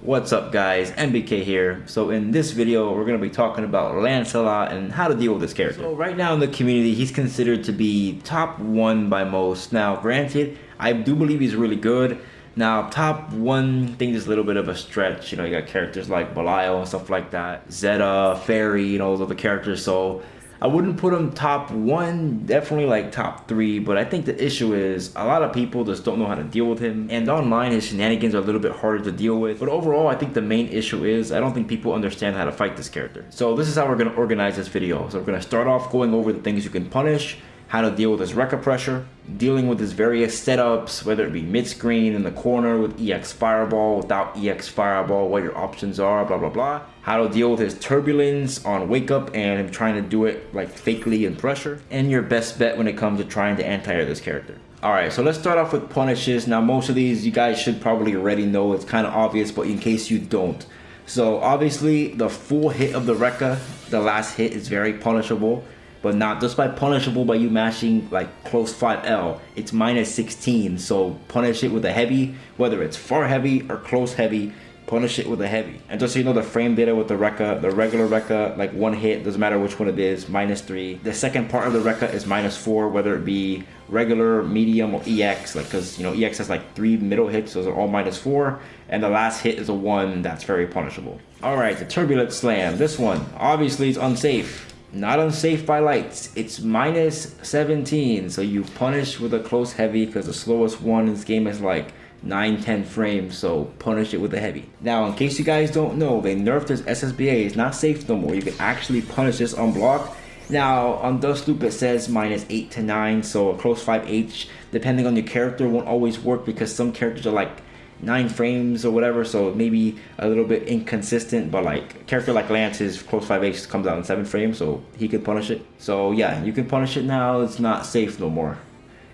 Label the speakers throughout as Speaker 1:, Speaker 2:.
Speaker 1: What's up guys, MBK here. So in this video we're going to be talking about Lancelot and how to deal with this character. So right now in the community he's considered to be top 1 by most. Now granted, I do believe he's really good. Now top 1 I think is a little bit of a stretch. You know, you got characters like Belial and stuff like that, Zeta, Fairy, you know, those other characters. So I wouldn't put him top 1, definitely like top 3, but I think the issue is a lot of people just don't know how to deal with him, and online his shenanigans are a little bit harder to deal with. But overall, I think the main issue is I don't think people understand how to fight this character. So this is how we're going to organize this video. So we're going to start off going over the things you can punish, how to deal with his Rekka Pressure, dealing with his various setups, whether it be mid-screen, in the corner, with EX Fireball, without EX Fireball, what your options are, blah blah blah. How to deal with his turbulence on Wake Up and him trying to do it like fakely in pressure, and your best bet when it comes to trying to anti-air this character. Alright, so let's start off with punishes. Now most of these you guys should probably already know, it's kind of obvious, but in case you don't. So obviously the full hit of the Rekka, the last hit, is very punishable. But not just by punishable by you mashing like close 5L, it's minus 16, so punish it with a heavy, whether it's far heavy or close heavy, punish it with a heavy. And just so you know, the frame data with the Rekka, the regular Rekka, like one hit, doesn't matter which one it is, minus 3. The second part of the Rekka is minus 4, whether it be regular, medium, or EX, like, because you know EX has like 3 middle hits, those are all minus 4, and the last hit is a 1, that's very punishable. Alright, the Turbulent Slam, this one, obviously it's unsafe. Not unsafe by lights, it's minus 17, so you punish with a close heavy because the slowest one in this game is like 9-10 frames, so punish it with a heavy. Now in case you guys don't know, they nerfed this SSBA, it's not safe no more, you can actually punish this on block. Now on Dust Loop it says minus 8 to 9, so a close 5H, depending on your character, won't always work because some characters are like 9 frames or whatever, so it may be a little bit inconsistent, but like a character like Lance's close 5H comes out in 7 frames, so he could punish it. So yeah, you can punish it now, it's not safe no more.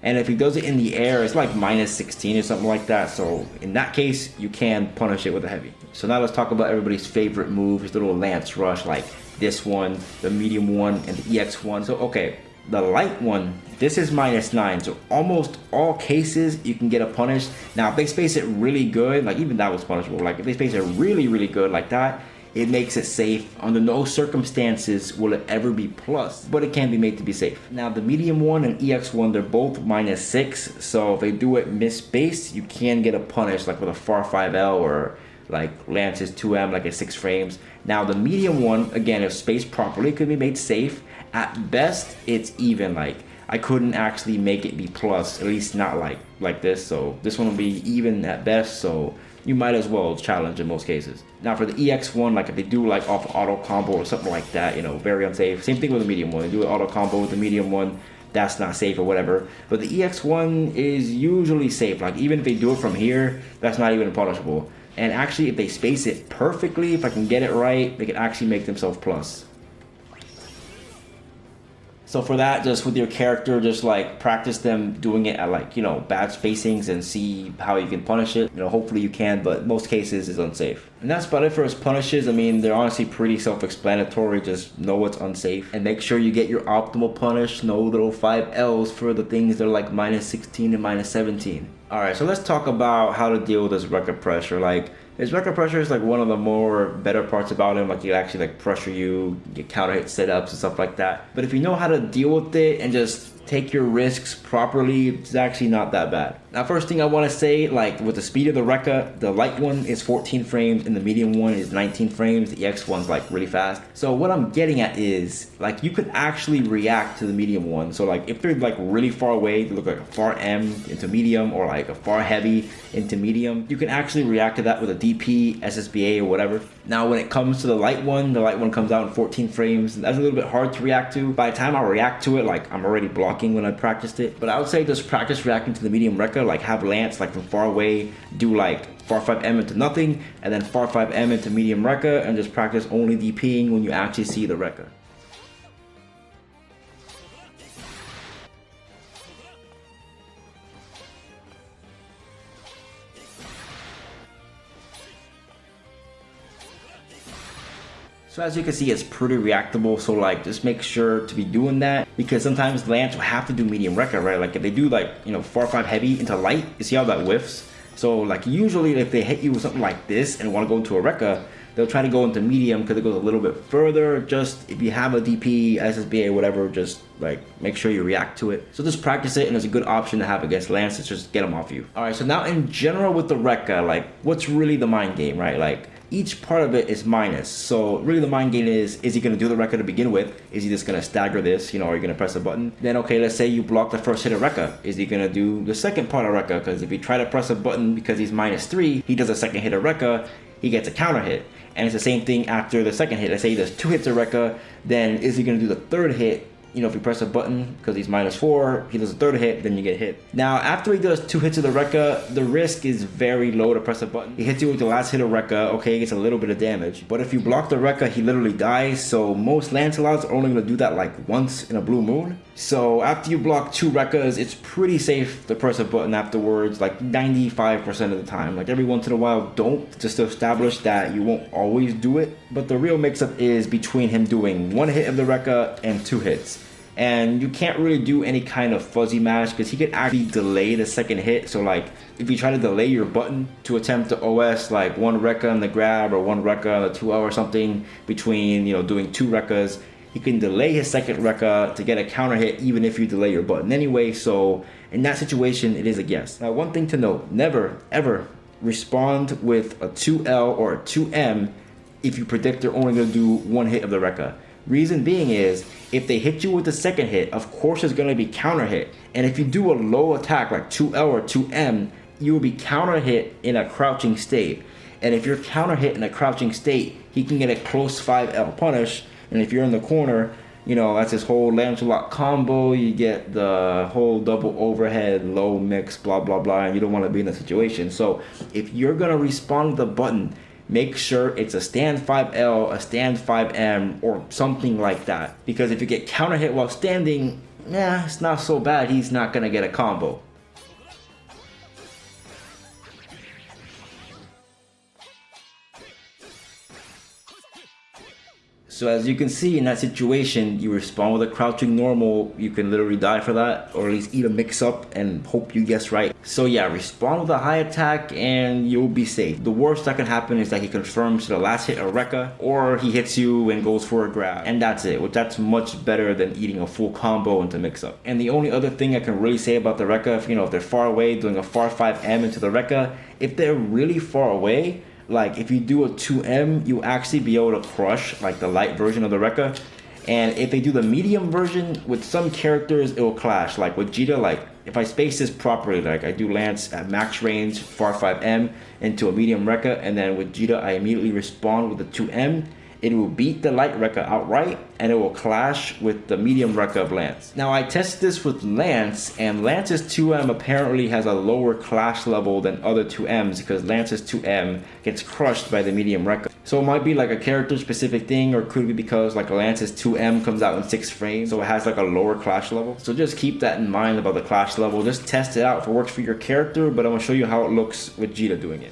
Speaker 1: And if he does it in the air, it's like minus 16 or something like that, so in that case, you can punish it with a heavy. So now let's talk about everybody's favorite move, his little Lance Rush, like this one, the medium one, and the EX one. So okay, the light one, this is minus 9, so almost all cases you can get a punish. Now if they space it really good, like even that was punishable, like if they space it really good like that, it makes it safe. Under no circumstances will it ever be plus, but it can be made to be safe. Now the medium one and EX one, they're both minus 6, so if they do it miss-space, you can get a punish like with a far 5L or like Lance's 2M, like at 6 frames. Now the medium one, again, if spaced properly, could be made safe. At best, it's even. Like I couldn't actually make it be plus, at least not like this. So this one will be even at best. So you might as well challenge in most cases. Now for the EX one, like if they do like off auto combo or something like that, you know, very unsafe. Same thing with the medium one. They do an auto combo with the medium one, that's not safe or whatever. But the EX one is usually safe. Like even if they do it from here, that's not even punishable. And actually, if they space it perfectly, if I can get it right, they can actually make themselves plus. So for that, just with your character, just like practice them doing it at like, you know, bad spacings and see how you can punish it. You know, hopefully you can, but most cases it's unsafe. And that's about it for his punishes. I mean, they're honestly pretty self-explanatory. Just know what's unsafe and make sure you get your optimal punish. No little 5Ls for the things that are like minus 16 and minus 17. Alright, so let's talk about how to deal with this Rekka Pressure. Like, his Rekka Pressure is like one of the more better parts about him. Like, he actually like pressure you, get counter hit setups and stuff like that. But if you know how to deal with it and just take your risks properly, it's actually not that bad. Now first thing I want to say, like with the speed of the Rekka, the light one is 14 frames and the medium one is 19 frames. The EX one's like really fast. So what I'm getting at is like you could actually react to the medium one. So like if they're like really far away, they look like a far M into medium or like a far heavy into medium, you can actually react to that with a DP, SSBA or whatever. Now when it comes to the light one comes out in 14 frames. That's a little bit hard to react to. By the time I react to it, like I'm already blocking when I practiced it. But I would say just practice reacting to the medium Rekka, like have Lance like from far away do like far 5M into nothing and then far 5M into medium Rekka, and just practice only DPing when you actually see the Rekka. So as you can see, it's pretty reactable, so like just make sure to be doing that, because sometimes Lance will have to do medium Rekka, right? Like if they do like, you know, far 5 heavy into light, you see how that whiffs? So like usually if they hit you with something like this and want to go into a Rekka, they'll try to go into medium because it goes a little bit further. Just if you have a DP, SSBA, whatever, just like make sure you react to it. So just practice it, and it's a good option to have against Lance. It's just get them off you. All right, so now in general with the Rekka, like what's really the mind game, right? Like each part of it is minus. So really the mind game is he going to do the Rekka to begin with? Is he just going to stagger this, you know, are you going to press a button? Then okay, let's say you block the first hit of Rekka. Is he going to do the second part of Rekka? Because if you try to press a button because he's -3, he does a second hit of Rekka, he gets a counter hit. And it's the same thing after the second hit. Let's say he does 2 hits of Rekka, then is he going to do the third hit? You know, if you press a button because he's -4, he does a third hit, then you get hit. Now, after he does 2 hits of the Rekka, the risk is very low to press a button. He hits you with the last hit of Rekka, okay, he gets a little bit of damage. But if you block the Rekka, he literally dies. So most Lancelots are only going to do that like once in a blue moon. So after you block 2 Rekkas, it's pretty safe to press a button afterwards, like 95% of the time. Like every once in a while, don't, just to establish that you won't always do it. But the real mix-up is between him doing 1 hit of the Rekka and 2 hits. And you can't really do any kind of fuzzy mash because he could actually delay the second hit. So like if you try to delay your button to attempt to OS like 1 Rekka on the grab or 1 Rekka on the 2L or something between, you know, doing 2 Rekkas, he can delay his second Rekka to get a counter hit even if you delay your button anyway. So in that situation, it is a guess. Now, one thing to note, never ever respond with a 2L or a 2M if you predict they're only going to do 1 hit of the Rekka. Reason being is, if they hit you with the second hit, of course there's going to be counter hit. And if you do a low attack like 2L or 2M, you will be counter hit in a crouching state. And if you're counter hit in a crouching state, he can get a close 5L punish. And if you're in the corner, you know, that's his whole Lancelot combo. You get the whole double overhead, low mix, blah, blah, blah. And you don't want to be in that situation. So if you're going to respond with the button, make sure it's a stand 5L, a stand 5M, or something like that. Because if you get counter hit while standing, it's not so bad. He's not going to get a combo. So as you can see in that situation, you respond with a crouching normal, you can literally die for that, or at least eat a mix-up and hope you guess right. So yeah, respond with a high attack and you'll be safe. The worst that can happen is that he confirms to the last hit a Rekka, or he hits you and goes for a grab, and that's it. Which that's much better than eating a full combo into mix-up. And the only other thing I can really say about the Rekka, if they're far away, doing a far 5M into the Rekka, if they're really far away, like if you do a 2M, you actually be able to crush like the light version of the Rekka. And if they do the medium version, with some characters it will clash. Like with Jita, like if I space this properly, like I do Lance at max range, far 5M into a medium Rekka, and then with Jita I immediately respond with the 2M, it will beat the light Rekka outright, and it will clash with the medium Rekka of Lance. Now I tested this with Lance, and Lance's 2M apparently has a lower clash level than other 2Ms because Lance's 2M gets crushed by the medium Rekka. So it might be like a character specific thing, or could be because like Lance's 2M comes out in 6 frames, so it has like a lower clash level. So just keep that in mind about the clash level. Just test it out if it works for your character, but I'm gonna show you how it looks with Jita doing it.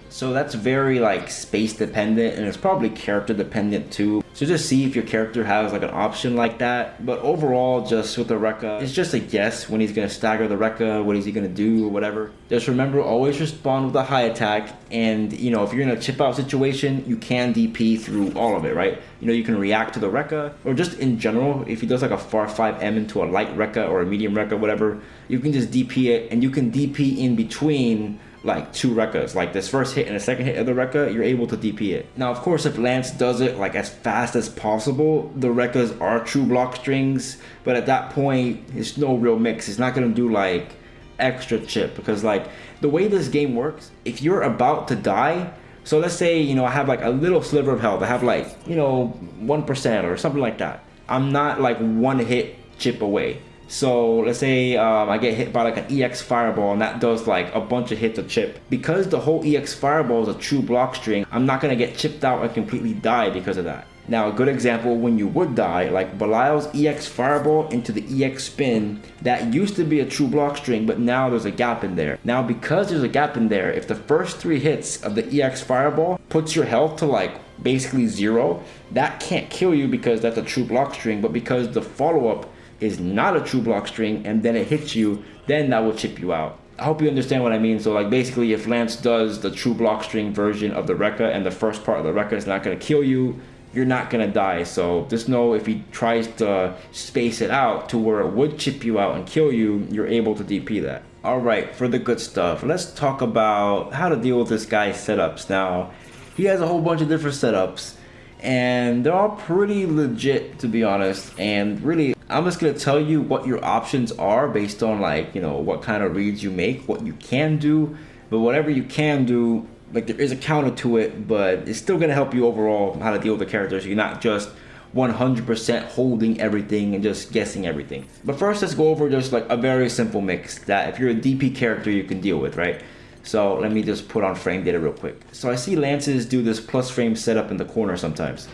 Speaker 1: So that's very like space dependent, and it's probably character dependent too. So just see if your character has like an option like that. But overall, just with the Rekka, it's just a guess when he's gonna stagger the Rekka, what is he gonna do or whatever. Just remember, always respond with a high attack, and if you're in a chip out situation, you can DP through all of it, right? You can react to the Rekka, or just in general, if he does like a far 5M into a light Rekka or a medium Rekka, whatever, you can just DP it, and you can DP in between like 2 Rekkas. Like this first hit and the second hit of the Rekka, you're able to DP it. Now of course, if Lance does it like as fast as possible, the Rekkas are true block strings, but at that point it's no real mix. It's not gonna do like extra chip, because like the way this game works, if you're about to die, so let's say I have like a little sliver of health, I have like 1% or something like that, I'm not like 1 hit chip away. So let's say I get hit by like an EX Fireball, and that does like a bunch of hits of chip. Because the whole EX Fireball is a true block string, I'm not going to get chipped out and completely die because of that. Now a good example when you would die, like Belial's EX Fireball into the EX Spin, that used to be a true block string, but now there's a gap in there. Now because there's a gap in there, if the first 3 hits of the EX Fireball puts your health to like basically 0, that can't kill you because that's a true block string, but because the follow-up is not a true block string and then it hits you, then that will chip you out. I hope you understand what I mean. So like basically if Lance does the true block string version of the Rekka and the first part of the Rekka is not going to kill you, you're not going to die. So just know if he tries to space it out to where it would chip you out and kill you, you're able to DP that. Alright, for the good stuff, let's talk about how to deal with this guy's setups. Now, he has a whole bunch of different setups, and they're all pretty legit, to be honest. And really, I'm just gonna tell you what your options are based on, like, you know, what kind of reads you make, what you can do. But whatever you can do, like, there is a counter to it, but it's still gonna help you overall how to deal with the characters. So you're not just 100% holding everything and just guessing everything. But first, let's go over just like a very simple mix that if you're a DP character you can deal with, right? So let me just put on frame data real quick. So I see Lances do this plus frame setup in the corner sometimes.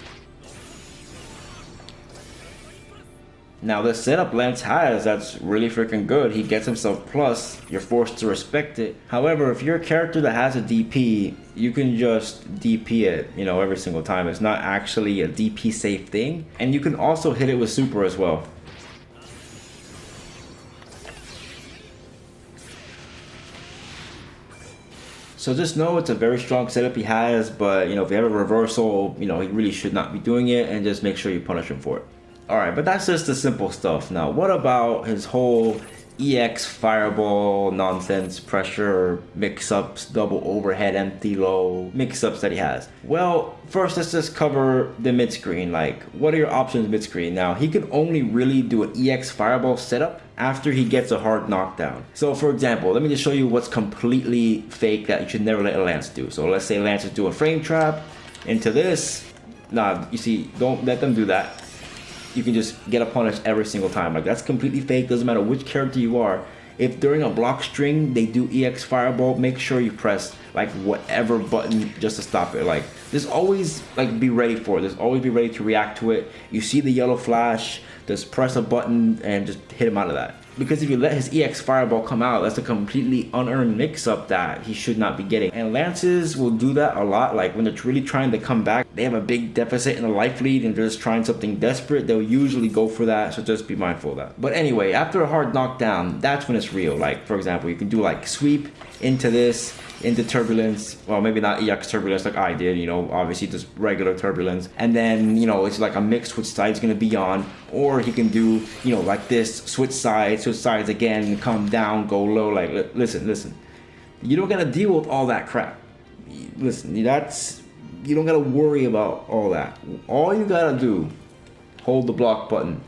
Speaker 1: Now this setup Lance has, that's really freaking good. He gets himself plus, you're forced to respect it. However, if you're a character that has a DP, you can just DP it, you know, every single time. It's not actually a DP safe thing. And you can also hit it with super as well. So just know it's a very strong setup he has, but you know, if you have a reversal, you know, he really should not be doing it, and just make sure you punish him for it. Alright, but that's just the simple stuff. Now, what about his whole EX fireball nonsense, pressure, mix-ups, double overhead, empty low, mix-ups that he has? Well, first let's just cover the mid-screen. Like, what are your options mid-screen? Now, he can only really do an EX fireball setup after he gets a hard knockdown. So for example, let me just show you what's completely fake that you should never let a Lance do. So let's say Lance is doing a frame trap into this. Nah, you see, don't let them do that. You can just get a punish every single time. Like, that's completely fake. Doesn't matter which character you are. If during a block string they do EX fireball, make sure you press like whatever button just to stop it. Like, just always like be ready for it. Just always be ready to react to it. You see the yellow flash, just press a button and just hit him out of that. Because if you let his EX fireball come out, that's a completely unearned mix-up that he should not be getting. And Lances will do that a lot. Like when they're really trying to come back, they have a big deficit in the life lead and they're just trying something desperate, they'll usually go for that, so just be mindful of that. But anyway, after a hard knockdown, that's when it's real. Like, for example, you can do like sweep into this, into turbulence. Well, maybe not EX turbulence like I did, you know, obviously just regular turbulence. And then, you know, it's like a mix which side's gonna be on. Or he can do, you know, like this, switch sides again, come down, go low. Like, listen. You don't gotta deal with all that crap. Listen, you don't gotta worry about all that. All you gotta do, hold the block button.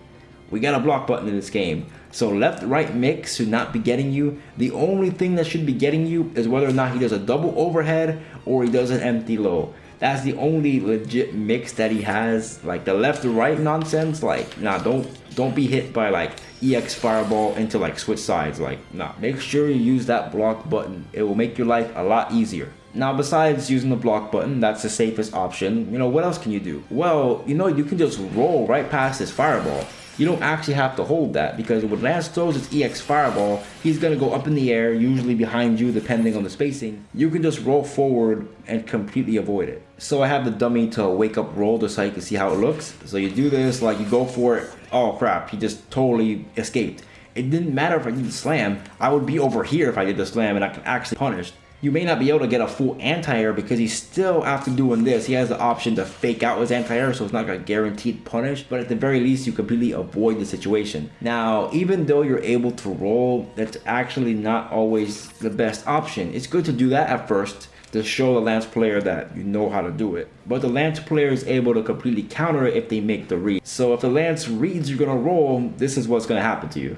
Speaker 1: We got a block button in this game. So left, right mix should not be getting you. The only thing that should be getting you is whether or not he does a double overhead or he does an empty low. That's the only legit mix that he has. Like the left to right nonsense, like, nah, don't be hit by like EX fireball into like switch sides. Like, nah, make sure you use that block button. It will make your life a lot easier. Now, besides using the block button, that's the safest option. You know, what else can you do? Well, you know, you can just roll right past his fireball. You don't actually have to hold that, because when Lance throws his EX fireball, he's going to go up in the air, usually behind you depending on the spacing. You can just roll forward and completely avoid it. So I have the dummy to wake up roll just so you can see how it looks. So you do this, like you go for it. Oh crap, he just totally escaped. It didn't matter if I did the slam. I would be over here if I did the slam and I could actually punish. You may not be able to get a full anti-air because he's still, after doing this, he has the option to fake out his anti-air, so it's not a guaranteed punish, but at the very least you completely avoid the situation. Now, even though you're able to roll, that's actually not always the best option. It's good to do that at first to show the Lance player that you know how to do it. But the Lance player is able to completely counter it if they make the read. So if the Lance reads you're gonna roll, this is what's gonna happen to you.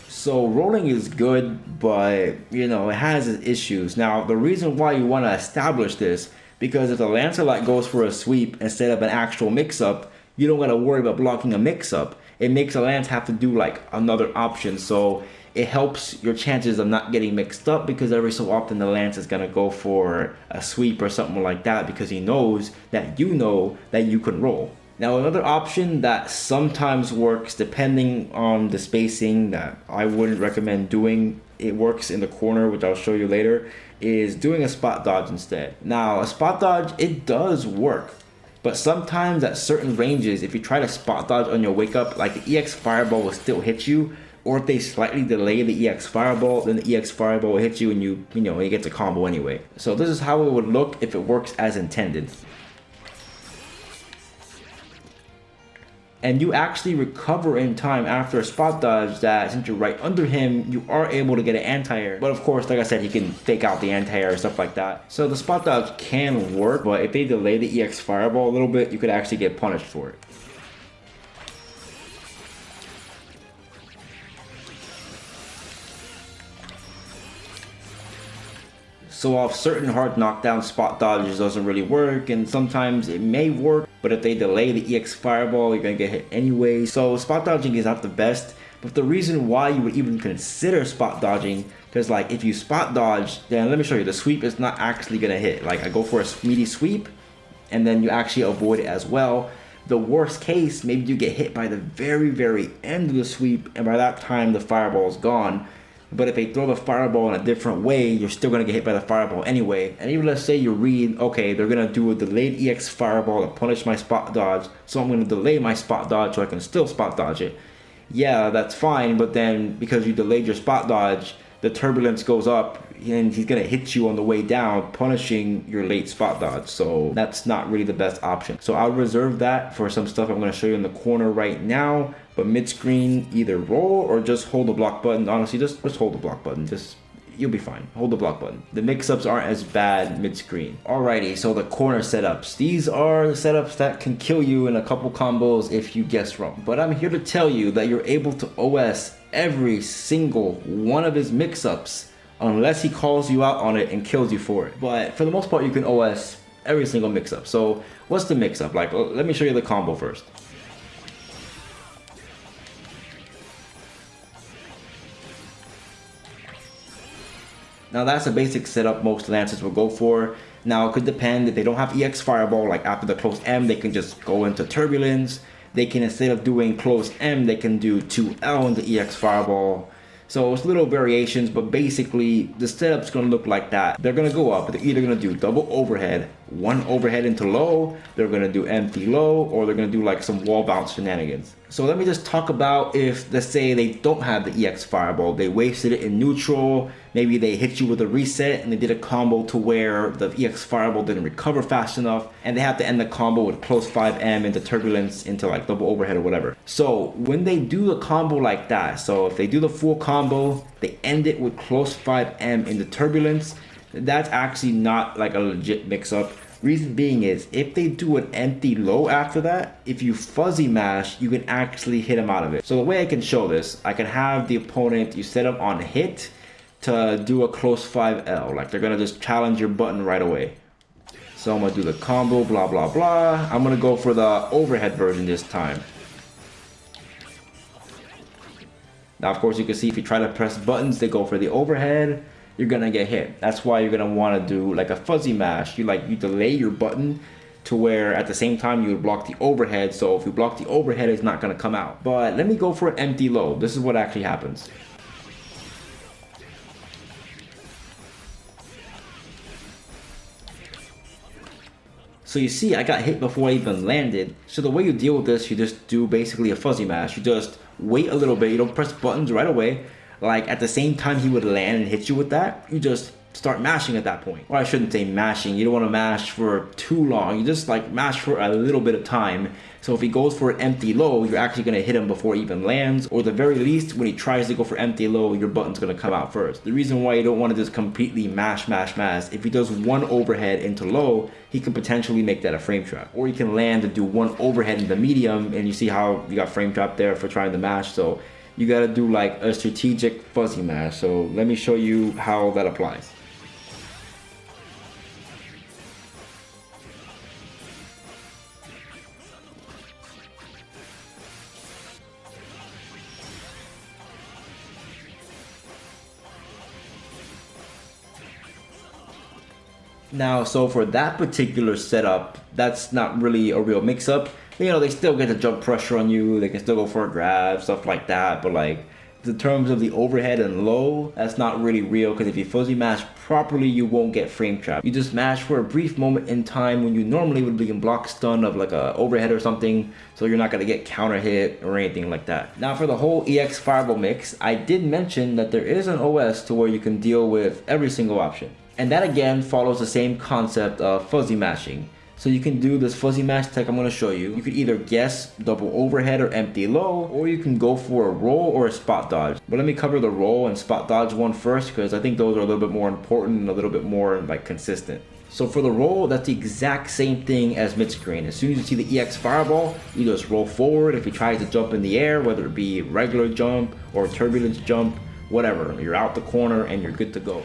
Speaker 1: So rolling is good, but you know, it has its issues. Now, the reason why you want to establish this, because if the Lancelot goes for a sweep instead of an actual mix-up, you don't got to worry about blocking a mix-up. It makes a Lance have to do like another option, so it helps your chances of not getting mixed up, because every so often the Lance is going to go for a sweep or something like that because he knows that you know that you can roll. Now another option that sometimes works depending on the spacing that I wouldn't recommend doing, it works in the corner, which I'll show you later, is doing a spot dodge instead. Now a spot dodge, it does work, but sometimes at certain ranges, if you try to spot dodge on your wake up, like the EX Fireball will still hit you, or if they slightly delay the EX Fireball, then the EX Fireball will hit you and you get a combo anyway. So this is how it would look if it works as intended. And you actually recover in time after a spot dodge that since you're right under him, you are able to get an anti-air. But of course, like I said, he can fake out the anti-air and stuff like that. So the spot dodge can work, but if they delay the EX Fireball a little bit, you could actually get punished for it. So off certain hard knockdown, spot dodges doesn't really work, and sometimes it may work, but if they delay the EX Fireball, you're gonna get hit anyway. So spot dodging is not the best, but the reason why you would even consider spot dodging, because like if you spot dodge, then let me show you, the sweep is not actually gonna hit. Like I go for a meaty sweep, and then you actually avoid it as well. The worst case, maybe you get hit by the very end of the sweep, and by that time the fireball is gone. But if they throw the fireball in a different way, you're still going to get hit by the fireball anyway. And even let's say you read, okay, they're going to do a delayed EX Fireball to punish my spot dodge, so I'm going to delay my spot dodge so I can still spot dodge it. Yeah, that's fine, but then because you delayed your spot dodge, the turbulence goes up and he's going to hit you on the way down, punishing your late spot dodge. So that's not really the best option. So I'll reserve that for some stuff I'm going to show you in the corner right now. But mid-screen, either roll or just hold the block button. Honestly, just hold the block button. You'll be fine. Hold the block button. The mix-ups aren't as bad mid-screen. Alrighty, so the corner setups. These are the setups that can kill you in a couple combos if you guess wrong. But I'm here to tell you that you're able to OS every single one of his mix-ups unless he calls you out on it and kills you for it. But for the most part, you can OS every single mix-up. So what's the mix-up? Like, let me show you the combo first. Now that's a basic setup most Lancers will go for. Now it could depend, if they don't have EX Fireball, like after the close M, they can just go into Turbulence. They can, instead of doing close M, they can do 2L into EX Fireball. So it's little variations, but basically the setup's gonna look like that. They're gonna go up, they're either gonna do double overhead, one overhead into low, they're gonna do empty low, or they're gonna do like some wall bounce shenanigans. So let me just talk about if, let's say they don't have the EX Fireball, they wasted it in neutral, maybe they hit you with a reset and they did a combo to where the EX Fireball didn't recover fast enough, and they have to end the combo with close 5M into turbulence into like double overhead or whatever. So when they do the combo like that, so if they do the full combo, they end it with close 5M into turbulence, that's actually not like a legit mix-up. Reason being is, if they do an empty low after that, if you fuzzy mash, you can actually hit them out of it. So the way I can show this, I can have the opponent, you set up on hit to do a close 5L. Like they're gonna just challenge your button right away. So I'm gonna do the combo, blah, blah, blah. I'm gonna go for the overhead version this time. Now, of course, you can see if you try to press buttons, they go for the overhead. You're gonna get hit. That's why you're gonna want to do like a fuzzy mash. You delay your button to where at the same time you would block the overhead. So if you block the overhead, it's not gonna come out. But let me go for an empty low. This is what actually happens. So you see, I got hit before I even landed. So the way you deal with this, you just do basically a fuzzy mash. You just wait a little bit. You don't press buttons right away. Like at the same time he would land and hit you with that, you just start mashing at that point. Or I shouldn't say mashing, you don't want to mash for too long, you just like mash for a little bit of time. So if he goes for an empty low, you're actually going to hit him before he even lands, or at the very least, when he tries to go for empty low, your button's going to come out first. The reason why you don't want to just completely mash, if he does one overhead into low, he could potentially make that a frame trap. Or you can land and do one overhead into medium, and you see how you got frame trap there for trying to mash. So you gotta do like a strategic fuzzy mash. So let me show you how that applies. Now, so for that particular setup, that's not really a real mix-up. you know, they still get the jump pressure on you, they can still go for a grab, stuff like that, but like, in terms of the overhead and low, that's not really real, because if you fuzzy mash properly, you won't get frame trap. You just mash for a brief moment in time when you normally would be in block stun of like a overhead or something, so you're not gonna get counter hit or anything like that. Now for the whole EX Fireball mix, I did mention that there is an OS to where you can deal with every single option. And that again follows the same concept of fuzzy mashing. So you can do this fuzzy mash tech I'm going to show you. You could either guess double overhead or empty low, or you can go for a roll or a spot dodge. But let me cover the roll and spot dodge one first, because I think those are a little bit more important and a little bit more like consistent. So for the roll, that's the exact same thing as mid-screen. As soon as you see the EX Fireball, you just roll forward. If he tries to jump in the air, whether it be regular jump or turbulence jump, whatever, you're out the corner and you're good to go.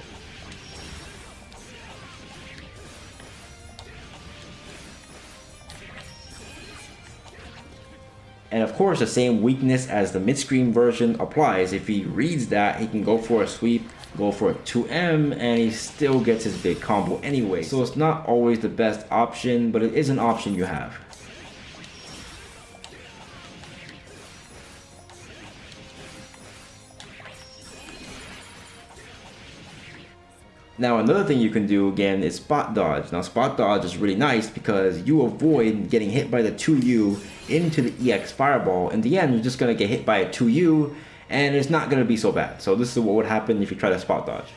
Speaker 1: And of course, the same weakness as the mid-screen version applies. If he reads that, he can go for a sweep, go for a 2M, and he still gets his big combo anyway. So it's not always the best option, but it is an option you have. Now another thing you can do again is spot dodge. Now spot dodge is really nice because you avoid getting hit by the 2U into the EX Fireball. In the end, you're just going to get hit by a 2U and it's not going to be so bad. So this is what would happen if you try to spot dodge.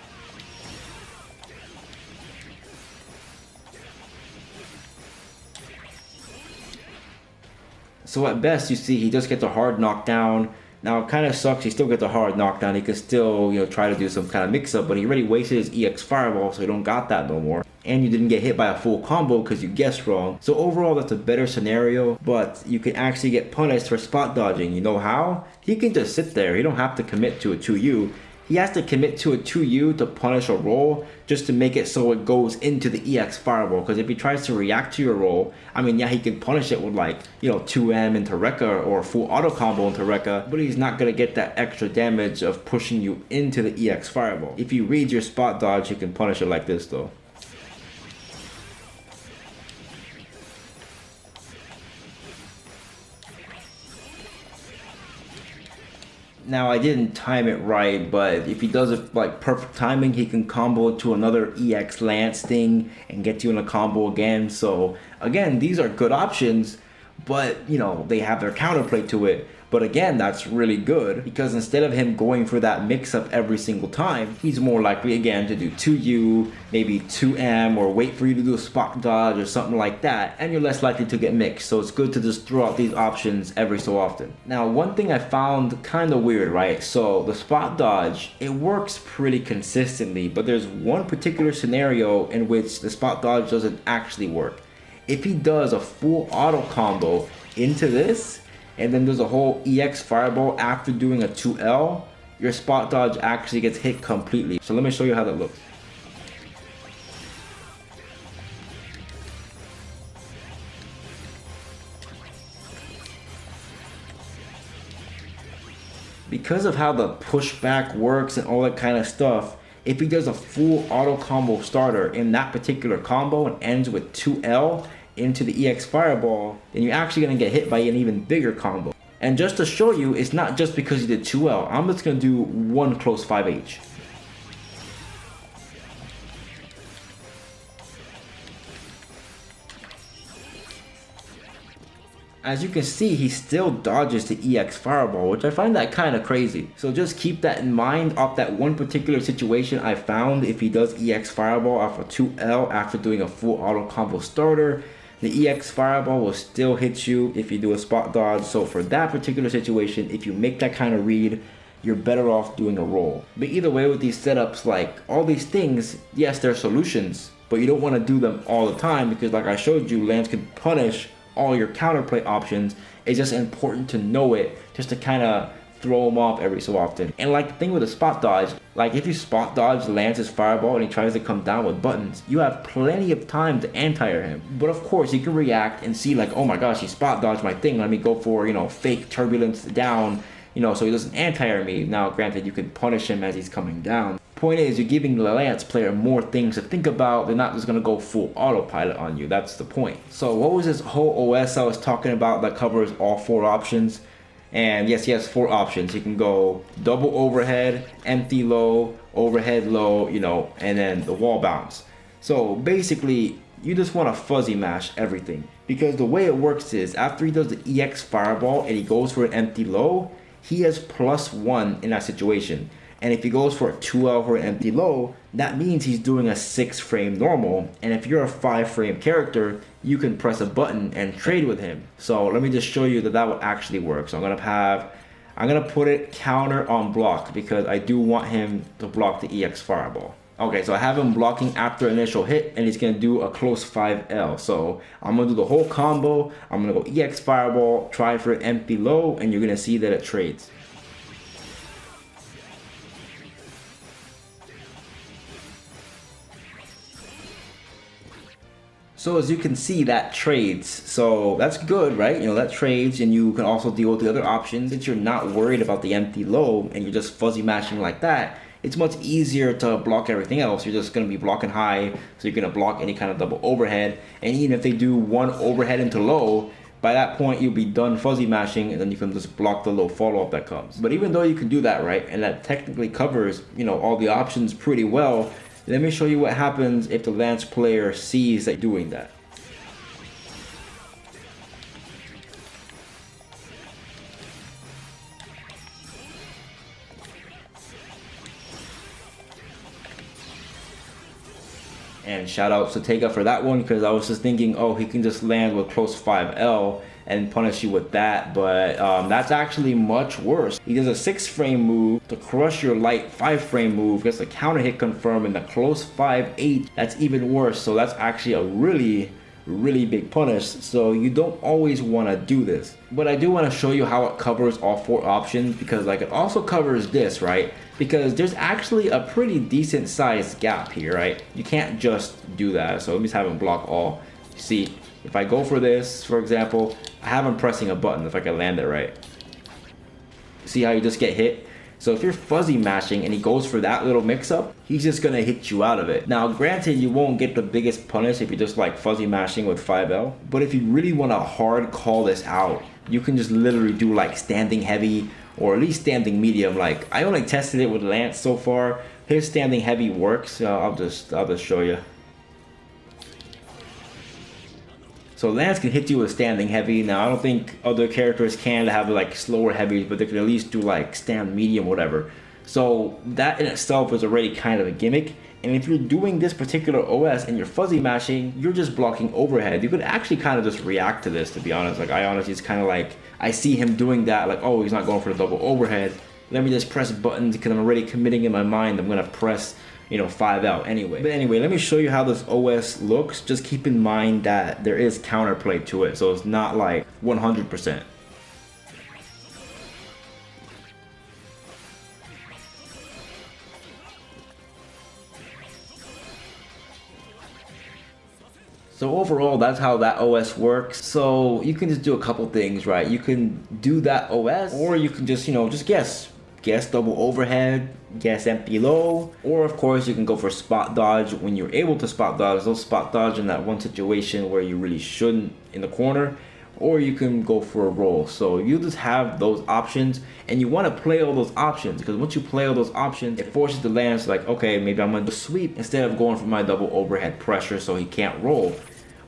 Speaker 1: So at best, you see he just gets a hard knockdown. Now it kind of sucks, he still gets a hard knockdown. He could still, you know, try to do some kind of mix-up, but he already wasted his EX Fireball, so he don't got that no more. And you didn't get hit by a full combo because you guessed wrong. So overall, that's a better scenario, but you can actually get punished for spot dodging. You know how? He can just sit there. He don't have to commit to a 2U. He has to commit to a 2U to punish a roll just to make it so it goes into the EX Fireball. Because if he tries to react to your roll, I mean, yeah, he can punish it with like, you know, 2M into Rekka or full auto combo into Rekka, but he's not going to get that extra damage of pushing you into the EX Fireball. If he reads your spot dodge, he can punish it like this though. Now I didn't time it right, but if he does it like perfect timing, he can combo to another EX Lance thing and get you in a combo again. So again, these are good options, but you know, they have their counterplay to it. But again, that's really good because instead of him going for that mix-up every single time, he's more likely again to do 2U, maybe 2M, or wait for you to do a spot dodge or something like that, and you're less likely to get mixed. So it's good to just throw out these options every so often. Now, one thing I found kind of weird, right? So the spot dodge, it works pretty consistently, but there's one particular scenario in which the spot dodge doesn't actually work. If he does a full auto combo into this, and then there's a whole EX Fireball after doing a 2L, your spot dodge actually gets hit completely. So let me show you how that looks. Because of how the pushback works and all that kind of stuff, if he does a full auto combo starter in that particular combo and ends with 2L, into the EX Fireball, then you're actually going to get hit by an even bigger combo. And just to show you, it's not just because you did 2L. I'm just going to do one close 5H. As you can see, he still dodges the EX Fireball, which I find that kind of crazy. So just keep that in mind off that one particular situation I found. If he does EX Fireball off a 2L after doing a full auto combo starter, the EX Fireball will still hit you if you do a spot dodge. So for that particular situation, if you make that kind of read, you're better off doing a roll. But either way, with these setups, like all these things, yes, they're solutions, but you don't want to do them all the time because like I showed you, Lance can punish all your counterplay options. It's just important to know it just to kind of throw them off every so often. And like the thing with a spot dodge, like if you spot dodge Lance's Fireball and he tries to come down with buttons, you have plenty of time to anti-air him. But of course you can react and see like, oh my gosh, he spot dodged my thing, let me go for, you know, fake turbulence down, you know, so he doesn't anti-air me. Now granted, you can punish him as he's coming down, Point is, you're giving the Lance player more things to think about. They're not just going to go full autopilot on you. That's the point. So what was this whole OS I was talking about that covers all 4 options? And yes, he has 4 options. You can go double overhead, empty low, overhead low, you know, and then the wall bounce. So basically, you just want to fuzzy mash everything. Because the way it works is, after he does the EX fireball and he goes for an empty low, he has +1 in that situation. And if he goes for a 2L for an empty low, that means he's doing a 6-frame normal. And if you're a 5-frame character, you can press a button and trade with him. So let me just show you that that would actually work. So I'm gonna put it counter on block because I do want him to block the EX fireball. Okay, so I have him blocking after initial hit, and he's gonna do a close 5L. So I'm gonna do the whole combo. I'm gonna go EX fireball, try for an empty low, and you're gonna see that it trades. So as you can see, that trades. So that's good, right? You know, that trades, and you can also deal with the other options. Since you're not worried about the empty low and you're just fuzzy mashing like that, it's much easier to block everything else. You're just going to be blocking high, so you're going to block any kind of double overhead. And even if they do one overhead into low, by that point you'll be done fuzzy mashing, and then you can just block the low follow-up that comes. But even though you can do that, right, and that technically covers, you know, all the options pretty well, let me show you what happens if the Lance player sees that you're doing that. And shout out to Tega for that one, because I was just thinking, oh, he can just land with close 5L and punish you with that, but that's actually much worse. He does a 6-frame move to crush your light 5-frame move, gets a counter hit confirm in the close 5-8. That's even worse, so that's actually a really big punish, so you don't always want to do this. But I do want to show you how it covers all 4 options, because like it also covers this, right? Because there's actually a pretty decent sized gap here, right? You can't just do that, so let me just have him block all. See, if I go for this, for example, I have him pressing a button if I can land it right. See how you just get hit? So if you're fuzzy mashing and he goes for that little mix-up, he's just gonna hit you out of it. Now granted, you won't get the biggest punish if you're just like fuzzy mashing with 5L, but if you really wanna hard call this out, you can just literally do like standing heavy, or at least standing medium. Like I only tested it with Lance so far. His standing heavy works. I'll just show you. So Lance can hit you with standing heavy. Now I don't think other characters can have like slower heavies, but they can at least do like stand medium, whatever. So that in itself is already kind of a gimmick. And if you're doing this particular OS and you're fuzzy mashing, you're just blocking overhead. You could actually kind of just react to this, to be honest. Like I honestly, it's kind of like, I see him doing that, like, oh, he's not going for the double overhead. Let me just press buttons because I'm already committing in my mind. I'm gonna press, you know, 5L anyway. But anyway, let me show you how this OS looks. Just keep in mind that there is counterplay to it, so it's not like 100%. So overall, that's how that OS works. So you can just do a couple things, right? You can do that OS, or you can just, you know, just guess double overhead, guess empty low, or of course you can go for spot dodge when you're able to spot dodge. Those spot dodge in that one situation where you really shouldn't in the corner, or you can go for a roll. So you just have those options, and you want to play all those options, because once you play all those options, it forces the Lance like, okay, maybe I'm gonna sweep instead of going for my double overhead pressure so he can't roll.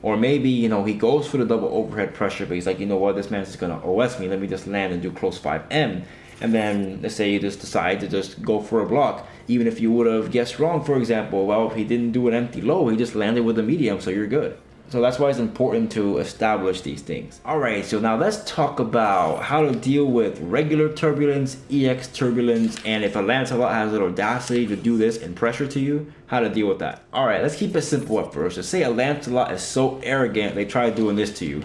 Speaker 1: Or maybe, you know, he goes for the double overhead pressure, but he's like, you know what, this man's just gonna OS me, let me just land and do close 5M. And then let's say you just decide to just go for a block. Even if you would have guessed wrong, for example, well, if he didn't do an empty low, he just landed with a medium, so you're good. So that's why it's important to establish these things. Alright, so now let's talk about how to deal with regular turbulence, EX turbulence, and if a Lancelot has the audacity to do this and pressure to you, how to deal with that. Alright, let's keep it simple at first. Just say a Lancelot is so arrogant they try doing this to you.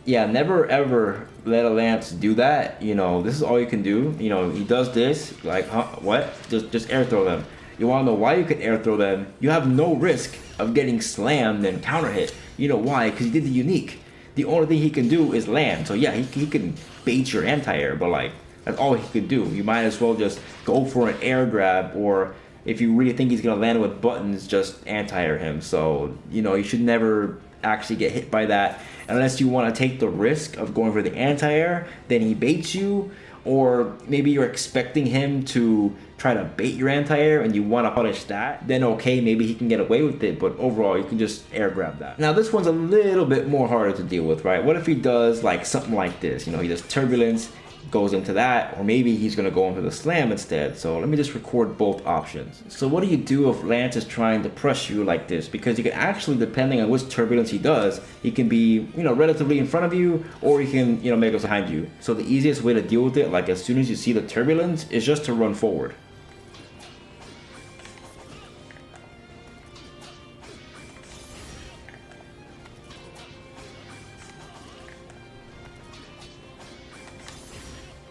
Speaker 1: Yeah, never ever let a Lance do that. You know, this is all you can do. You know, he does this, like, huh, what? Just air throw them. You want to know why you can air throw them? You have no risk of getting slammed and counter hit. You know why? Because he did the unique. The only thing he can do is land. So yeah, he can bait your anti-air, but like, That's all he could do. You might as well just go for an air grab, or if you really think he's gonna land with buttons, just anti-air him. So, you know, you should never actually get hit by that unless you want to take the risk of going for the anti-air, then he baits you, or maybe you're expecting him to try to bait your anti-air and you want to punish that, then okay, maybe he can get away with it, but overall you can just air grab that. Now this one's a little bit more harder to deal with, right? What if he does like something like this? You know, he does turbulence, goes into that, or maybe he's going to go into the slam instead. So let me just record both options. So what do you do if Lance is trying to press you like this? Because you can actually, depending on which turbulence he does, he can be, you know, relatively in front of you, or he can, you know, make us behind you. So the easiest way to deal with it, like as soon as you see the turbulence, is just to run forward.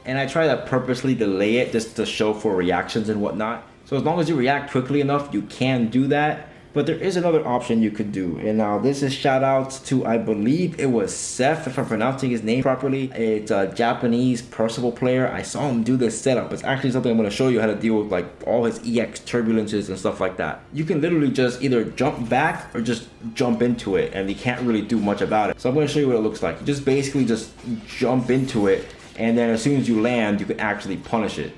Speaker 1: And I try to purposely delay it just to show for reactions and whatnot. So as long as you react quickly enough, you can do that. But there is another option you could do. And now this is shout outs to, I believe it was Seth, if I'm pronouncing his name properly. It's a Japanese Percival player. I saw him do this setup. It's actually something I'm going to show you how to deal with, like all his EX turbulences and stuff like that. You can literally just either jump back or just jump into it, and you can't really do much about it. So I'm going to show you what it looks like. You just basically just jump into it, and then as soon as you land, you can actually punish it.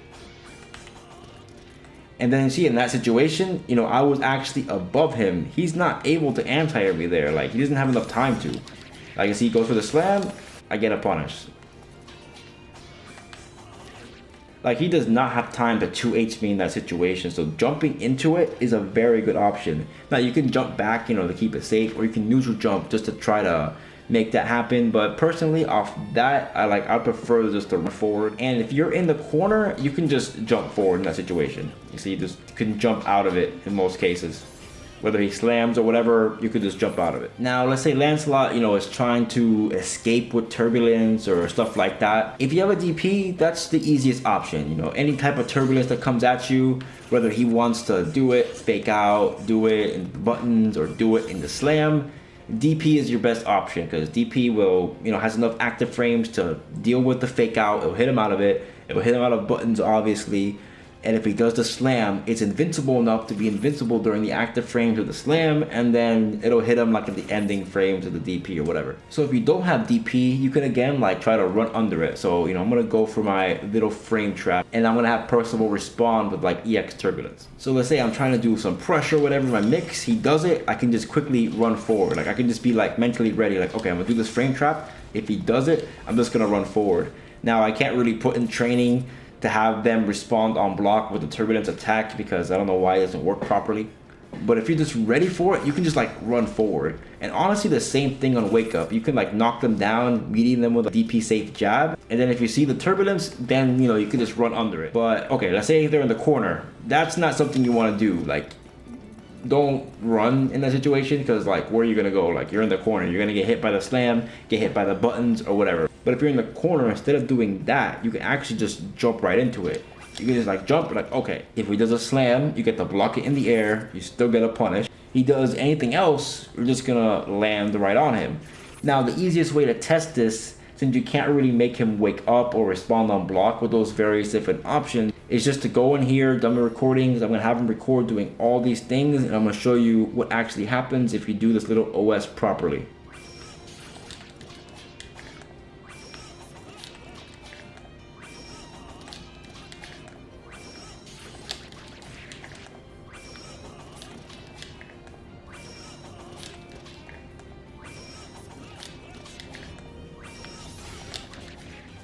Speaker 1: And then you see in that situation, you know, I was actually above him. He's not able to anti-air me there. Like, he doesn't have enough time to. Like, you see, he goes for the slam, I get a punish. Like, he does not have time to 2H me in that situation. So jumping into it is a very good option. Now, you can jump back, you know, to keep it safe, or you can neutral jump just to try to make that happen. But personally, off that, I prefer just to run forward. And if you're in the corner, you can just jump forward in that situation. You see, you just can jump out of it in most cases. Whether he slams or whatever, you could just jump out of it. Now, let's say Lancelot, you know, is trying to escape with turbulence or stuff like that. If you have a DP, that's the easiest option. You know, any type of turbulence that comes at you, whether he wants to do it, fake out, do it in buttons, or do it in the slam, DP is your best option, because DP will, you know, has enough active frames to deal with the fake out. It'll hit him out of it. It will hit him out of buttons, obviously. And if he does the slam, it's invincible enough to be invincible during the active frames of the slam, and then it'll hit him like in the ending frames of the DP or whatever. So if you don't have DP, you can again like try to run under it. So, you know, I'm gonna go for my little frame trap, and I'm gonna have Percival respond with like EX turbulence. So let's say I'm trying to do some pressure or whatever in my mix, he does it, I can just quickly run forward. Like, I can just be like mentally ready, like, okay, I'm gonna do this frame trap. If he does it, I'm just gonna run forward. Now, I can't really put in training to have them respond on block with the turbulence attack, because I don't know why it doesn't work properly. But if you're just ready for it, you can just like run forward. And honestly, the same thing on wake up. You can like knock them down, meeting them with a DP safe jab. And then if you see the turbulence, then, you know, you can just run under it. But okay, let's say they're in the corner. That's not something you want to do. Like, don't run in that situation, because like, where are you gonna go? Like, you're in the corner, you're gonna get hit by the slam, get hit by the buttons or whatever. But if you're in the corner, instead of doing that, you can actually just jump right into it. You can just like jump, like, okay, if he does a slam, you get to block it in the air, you still get a punish. He does anything else, you're just gonna land right on him. Now, the easiest way to test this, since you can't really make him wake up or respond on block with those various different options, is just to go in here, dummy recordings. I'm gonna have him record doing all these things, and I'm gonna show you what actually happens if you do this little OS properly.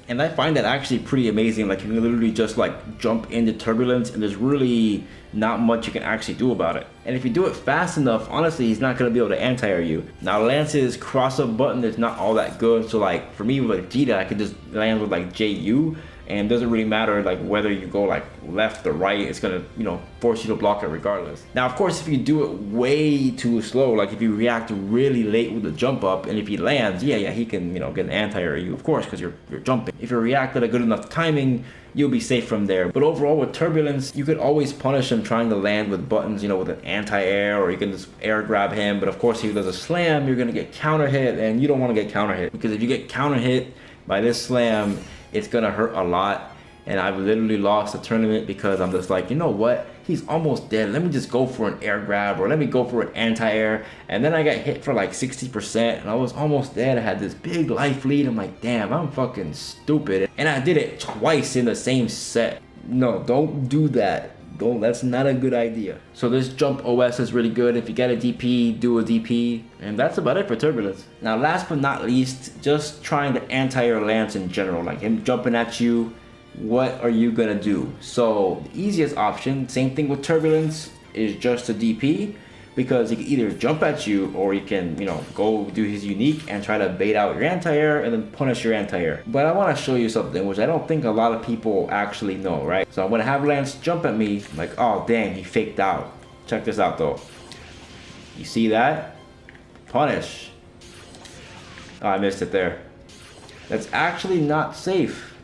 Speaker 1: And I find that actually pretty amazing. Like, you can literally just like jump into turbulence, and there's really not much you can actually do about it. And if you do it fast enough, honestly, he's not gonna be able to anti-air you. Now, Lance's cross-up button is not all that good. So like, for me with like Vegeta, I could just land with like JU, and it doesn't really matter like whether you go like left or right, it's gonna, you know, force you to block it regardless. Now, of course, if you do it way too slow, like if you react really late with the jump up, and if he lands, yeah, he can, you know, get an anti-air you, of course, because you're jumping. If you react at a good enough timing, you'll be safe from there. But overall, with turbulence, you could always punish him trying to land with buttons, you know, with an anti-air, or you can just air grab him. But of course, if he does a slam, you're gonna get counter hit, and you don't want to get counter hit, because if you get counter hit by this slam, it's gonna hurt a lot. and I've literally lost a tournament because I'm just like, you know what? He's almost dead. Let me just go for an air grab, or let me go for an anti-air. And then I got hit for like 60% and I was almost dead. I had this big life lead. I'm like, damn, I'm fucking stupid. And I did it twice in the same set. No, don't do that. That's not a good idea. So this jump OS is really good. If you get a DP, do a DP. And that's about it for Turbulence. Now last but not least, just trying to anti-air Lance in general. Like him jumping at you, what are you gonna do? So the easiest option, same thing with Turbulence, is just a DP. Because he can either jump at you, or he can, you know, go do his unique and try to bait out your anti-air and then punish your anti-air. But I want to show you something which I don't think a lot of people actually know, right? So I'm going to have Lance jump at me, like, oh dang, he faked out. Check this out though. You see that? Punish. Oh, I missed it there. That's actually not safe.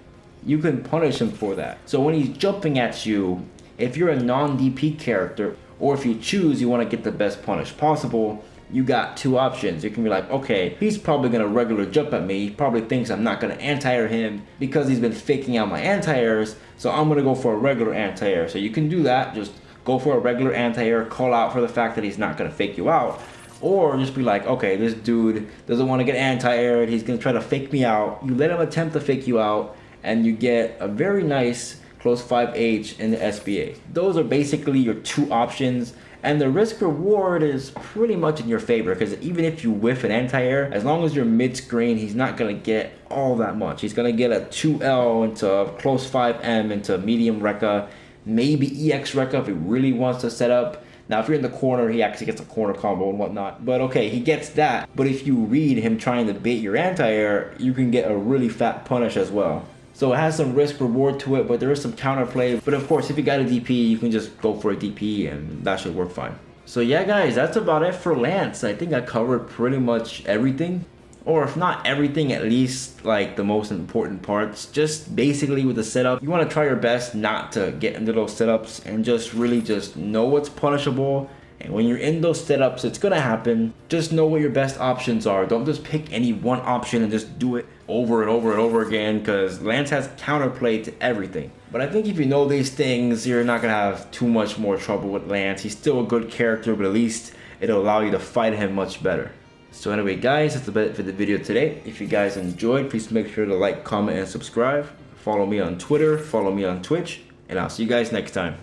Speaker 1: You can punish him for that. So when he's jumping at you, if you're a non-DP character, or if you choose you want to get the best punish possible, you got two options. You can be like, okay, he's probably going to regular jump at me. He probably thinks I'm not going to anti-air him because he's been faking out my anti-airs, so I'm going to go for a regular anti-air. So you can do that, just go for a regular anti-air, call out for the fact that he's not going to fake you out. Or just be like, okay, this dude doesn't want to get anti-aired, he's going to try to fake me out. You let him attempt to fake you out, and you get a very nice close 5H in the SBA. Those are basically your two options, and the risk reward is pretty much in your favor, because even if you whiff an anti-air, as long as you're mid-screen, he's not going to get all that much. He's going to get a 2L into close 5M into medium Rekka, maybe EX Rekka if he really wants to set up. Now if you're in the corner, he actually gets a corner combo and whatnot, but okay, he gets that. But if you read him trying to bait your anti-air, you can get a really fat punish as well. So it has some risk reward to it, but there is some counterplay. But of course, if you got a DP, you can just go for a DP and that should work fine. So yeah guys, that's about it for Lance. I think I covered pretty much everything. Or if not everything, at least like the most important parts. Just basically with the setup, you want to try your best not to get into those setups and just really just know what's punishable. And when you're in those setups, it's gonna happen. Just know what your best options are. Don't just pick any one option and just do it over and over and over again, because Lance has counterplay to everything. But I think if you know these things, you're not gonna have too much more trouble with Lance. He's still a good character, but at least it'll allow you to fight him much better. So anyway guys, that's about it for the video today. If you guys enjoyed, please make sure to like, comment, and subscribe. Follow me on Twitter, follow me on Twitch, and I'll see you guys next time.